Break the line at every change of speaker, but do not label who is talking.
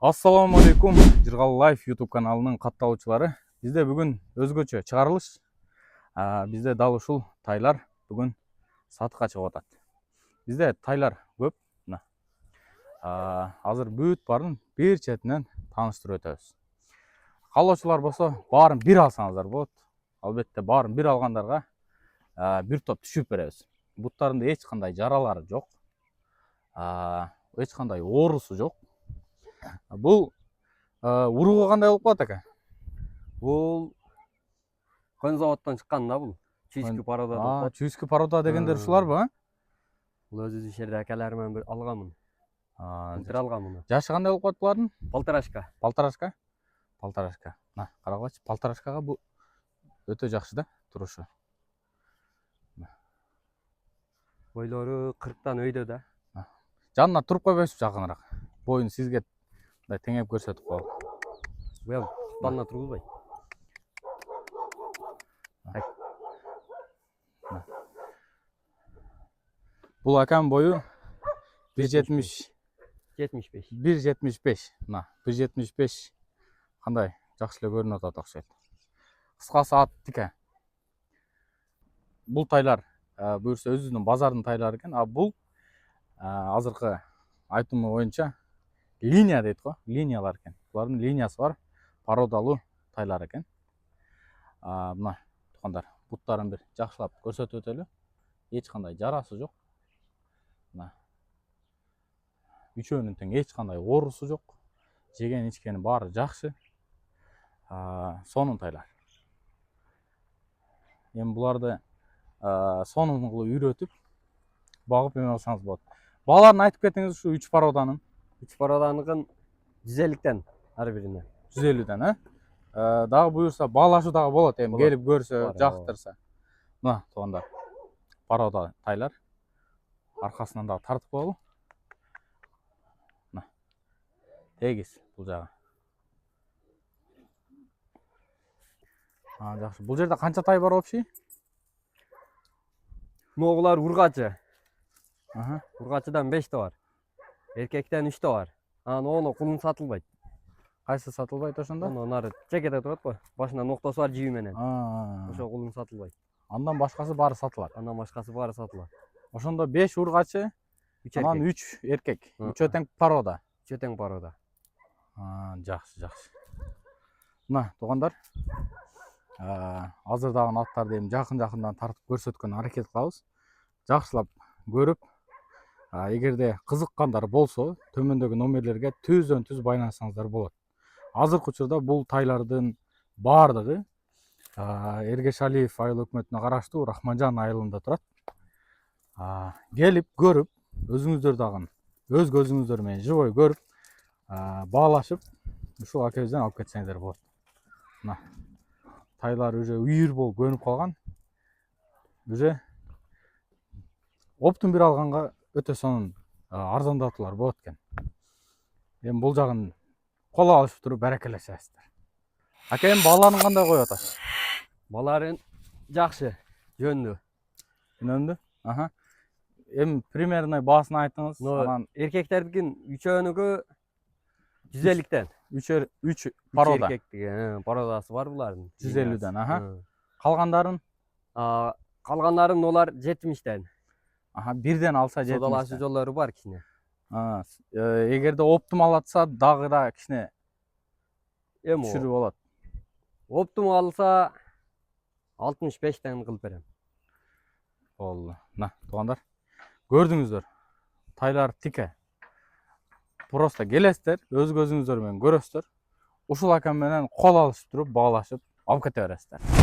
Assalamu алейкум, Жыргал Лайф YouTube каналының катталуучулары. Бизде бүгүн өзгөчө чыгарылыш. Бизде дал ушул тайлар бүгүн сатыкка чыгып атат. Бизде тайлар көп. Азыр бүт барын бир четинен тааныштырып өтөбүз. Каалоочулар болсо, баарын бир алсаңыздар болот. Албетте баарын бир алгандарга бир топ түшүп беребиз. Буттарында эч кандай жаралары жок. Эч кандай оорусу жок. Бул уругу кандай болуп калат экен?
Бул конзаводдон чыккан да бул. Чуйский порода деп коет.
Чуйский порода дегендер ушуларбы?
Бул өзүбүздүн шерде акаларым менен алганмын. Бир алганмын.
Жашы кандай болуп калат булардын?
Полторашка.
Полторашка? Полторашка. Карагылачы, полторашкага бул өтө жакшы да турушу.
Бойлору 40тан өйдө да.
Жанына туруп койбойсузбу жакыныраак? Боюн сизге теңеп көрсөтүп коелу.
Бул балына тургузбайт.
Бул акам бою 1.70
75.
1.75. 1.75. Кандай жакшы эле көрүнүп атат окшойт. Кыскасы ат тике. Бул тайлар буюрса өзүнүн базардын тайлары экен. Бул азыркы айтымы боюнча линия дейт го, линиялар экен. Булардын линиясы бар, породалуу тайлар экен. Мына тукандар, буттарын бир жакшылап көрсөтүп өтөлү. Эч кандай жарасы жок. Мына үчөөнүн тең эч кандай оорусу жок. Жеген ичкени баары жакшы. Сонун тайлар. Эми буларды сонун кылып үйрөтүп багып эме алсаңыз болот. Бааларын айтып кетиңиз ушу 3 породанын.
3 породаныкын 150тен ар бирине.
150ден, дагы буюрса баалашуу дагы болот, эми келип көрсө, жактырса. Мына туугандар, порода тайлар. Аркасынан дагы тартып коелу. Мына. Тегиз бул жагы. Жакшы. Бул жерде канча тай бар общий?
Могулар ургачы. Ургачыдан 5 та бар. Эркектен 3 та бар. Ону кулун сатылбайт.
Кайсы сатылбайт ошондо?
Ону нары чекеде турат го. Башында ноктосу бар жиби менен. Ошо кулун сатылбайт.
Андан башкасы баары сатылат.
Андан башкасы баары сатылат.
Ошондо 5 ургачы,
3
анан 3 эркек. 3 тең порода.
3 тең порода.
Жакшы, жакшы. Мына туугандар, азыр дагы аттарды эми жакын-жакындан тартып көрсөткөн аракет кылабыз. Жакшылап көрүп, эгерде кызыккандар болсо, төмөндөгү номерлерге түздөн-түз байланышсаңыздар болот. Азыркы учурда бул тайлардын баардыгы Эргешалиев айыл өкмөтүнө караштуу Рахманжан айылында турат. Келип көрүп, өзүңүздөр дагы өз көзүңүздөр менен живой көрүп, баалашып, ушул акебизден алып кетсеңиздер болот. Мына тайлар уже үйүр болуп көнүп калган. Уже оптун бир алганга өтө сонун арзандатуулар болот экен. Эми бул жагын кол алышып туруп баракелешесиздер. Ака, эми бааларын кандай коюп атасыз?
Бааларын жакшы, жөндүү.
Үнөмдүү? Эми примерно баасын айтыңыз.
Анан эркектердикин үчөөнүкү 150тен.
3 порода.
Эркектиги, породасы бар булардын.
150ден, Калгандарын?
Калгандарын олар 70тен.
Бирден алса 70.
Содалашуу жолдору бар кичине.
Эгерде оптум алатса дагы да кичине түшүрүп болот.
Оптум алса 65тен кылып берем.
Болду. Мына туугандар, көрдүңүздөр. Тайлар тике. Просто келесиздер, өз көзүңүздөр менен көрөсүздөр. Ушул акам менен кол алышып туруп, баалашып алып кете бересиздер.